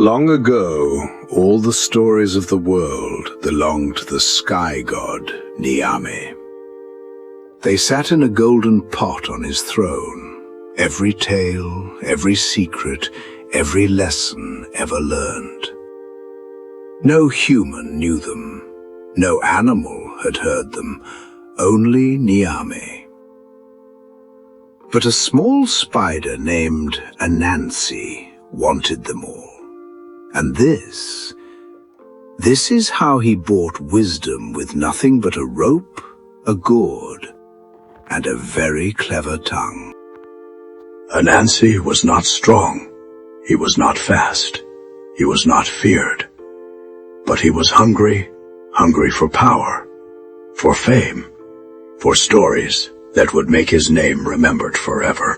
Long ago, all the stories of the world belonged to the Sky God Nyame. They sat in a golden pot on his throne, every tale, every secret, every lesson ever learned. No human knew them, no animal had heard them, only Nyame. But a small spider named Anansi wanted them all. And this is how he bought wisdom with nothing but a rope, a gourd, and a very clever tongue. Anansi was not strong, he was not fast, he was not feared. But he was hungry for power, for fame, for stories that would make his name remembered forever.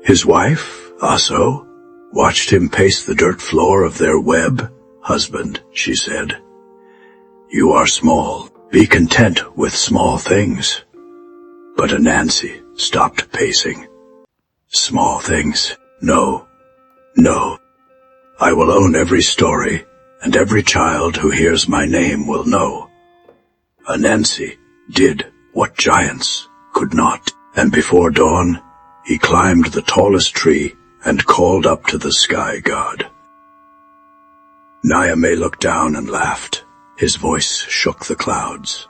His wife, Osebo, watched him pace the dirt floor of their web. "Husband," she said, "you are small. Be content with small things." But Anansi stopped pacing. "Small things? No, no. I will own every story, and every child who hears my name will know." Anansi did what giants could not, and before dawn, he climbed the tallest tree and called up to the Sky God. Nyame looked down and laughed. His voice shook the clouds.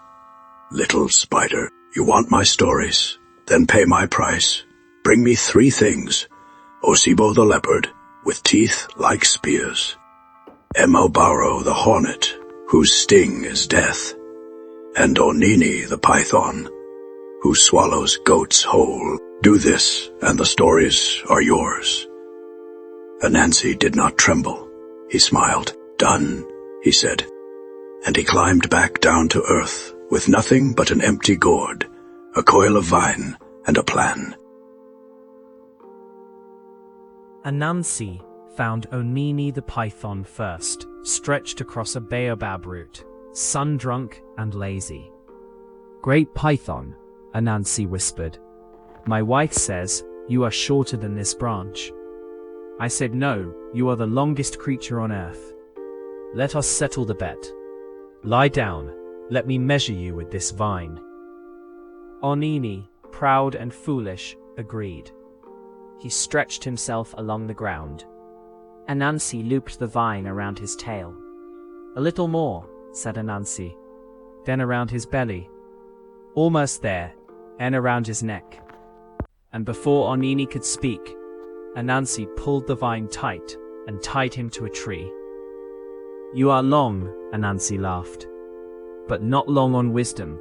"Little spider, you want my stories? Then pay my price. Bring me 3 things. Osebo the leopard, with teeth like spears. Mmoboro the hornet, whose sting is death. And Onini the python, who swallows goats whole. Do this, and the stories are yours." Anansi did not tremble. He smiled. "Done," he said, and he climbed back down to earth with nothing but an empty gourd, a coil of vine, and a plan. Anansi found Onini the python first, stretched across a baobab root, sun-drunk and lazy. "Great python," Anansi whispered. "My wife says you are shorter than this branch." I said, "No, you are the longest creature on earth. Let us settle the bet. Lie down, let me measure you with this vine." Onini, proud and foolish, agreed. He stretched himself along the ground. Anansi looped the vine around his tail. "A little more," said Anansi, "then around his belly. Almost there, and around his neck." And before Onini could speak, Anansi pulled the vine tight and tied him to a tree. "You are long," Anansi laughed, "but not long on wisdom."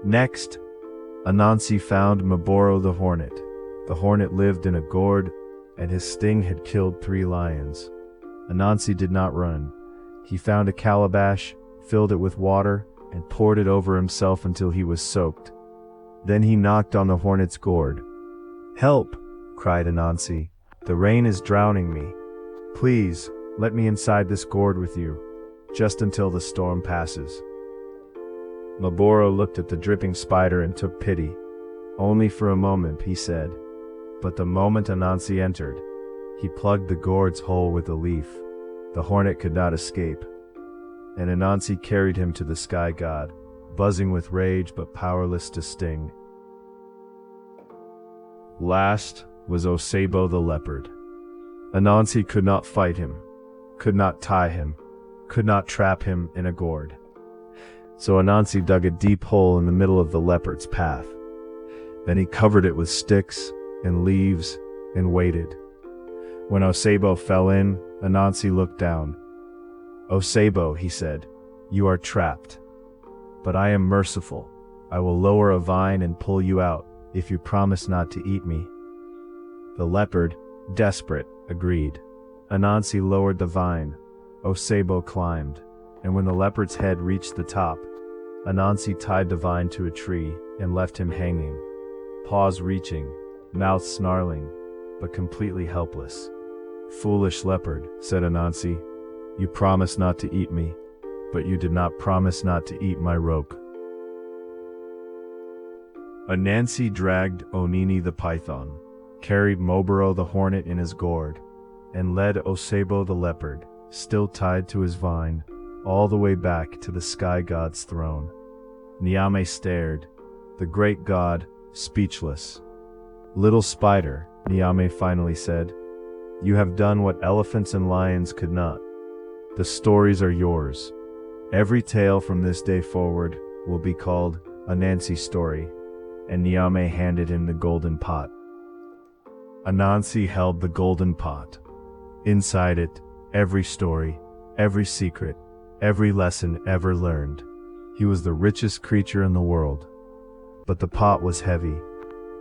Next, Anansi found Mmoboro the hornet. The hornet lived in a gourd, and his sting had killed 3 lions. Anansi did not run. He found a calabash, filled it with water, and poured it over himself until he was soaked. Then he knocked on the hornet's gourd. "Help!" cried Anansi. "The rain is drowning me. Please, let me inside this gourd with you, just until the storm passes." Mmoboro looked at the dripping spider and took pity. "Only for a moment," he said. But the moment Anansi entered, he plugged the gourd's hole with a leaf. The hornet could not escape, and Anansi carried him to the Sky God, buzzing with rage but powerless to sting. Last was Osebo the leopard. Anansi could not fight him, could not tie him, could not trap him in a gourd. So Anansi dug a deep hole in the middle of the leopard's path. Then he covered it with sticks and leaves and waited. When Osebo fell in, Anansi looked down. "Osebo," he said, "you are trapped. But I am merciful. I will lower a vine and pull you out if you promise not to eat me." The leopard, desperate, agreed. Anansi lowered the vine. Osebo climbed, and when the leopard's head reached the top, Anansi tied the vine to a tree and left him hanging, paws reaching, mouth snarling, but completely helpless. "Foolish leopard," said Anansi, "you promised not to eat me, but you did not promise not to eat my rope." Anansi dragged Onini the python, carried Mmoboro the hornet in his gourd, and led Osebo the leopard, still tied to his vine, all the way back to the Sky God's throne. Nyame stared, the great god, speechless. "Little spider," Nyame finally said, "you have done what elephants and lions could not. The stories are yours. Every tale from this day forward will be called Anansi story," and Nyame handed him the golden pot. Anansi held the golden pot. Inside it, every story, every secret, every lesson ever learned. He was the richest creature in the world. But the pot was heavy,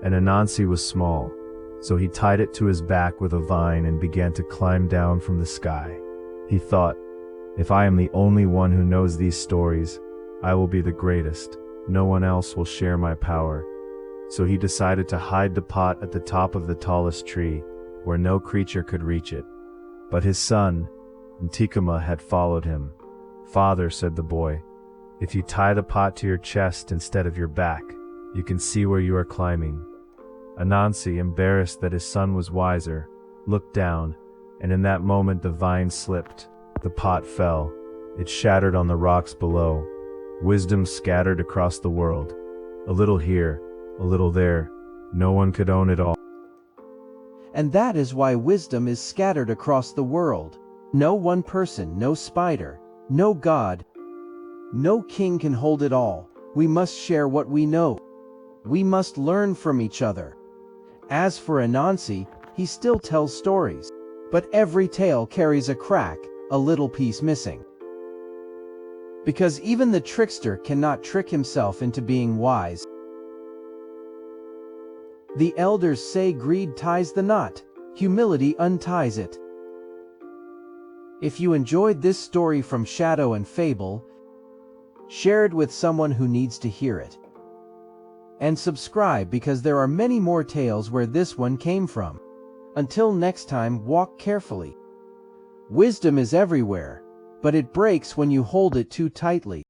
and Anansi was small, so he tied it to his back with a vine and began to climb down from the sky. He thought, "If I am the only one who knows these stories, I will be the greatest. No one else will share my power." So he decided to hide the pot at the top of the tallest tree, where no creature could reach it. But his son, Ntikama, had followed him. "Father," said the boy, "if you tie the pot to your chest instead of your back, you can see where you are climbing." Anansi, embarrassed that his son was wiser, looked down, and in that moment the vine slipped. The pot fell. It shattered on the rocks below. Wisdom scattered across the world. A little here, a little there. No one could own it all. And that is why wisdom is scattered across the world. No one person, no spider, no god, no king can hold it all. We must share what we know. We must learn from each other. As for Anansi, he still tells stories. But every tale carries a crack, a little piece missing. Because even the trickster cannot trick himself into being wise. The elders say greed ties the knot, humility unties it. If you enjoyed this story from Shadow and Fable, share it with someone who needs to hear it. And subscribe because there are many more tales where this one came from. Until next time, walk carefully. Wisdom is everywhere, but it breaks when you hold it too tightly.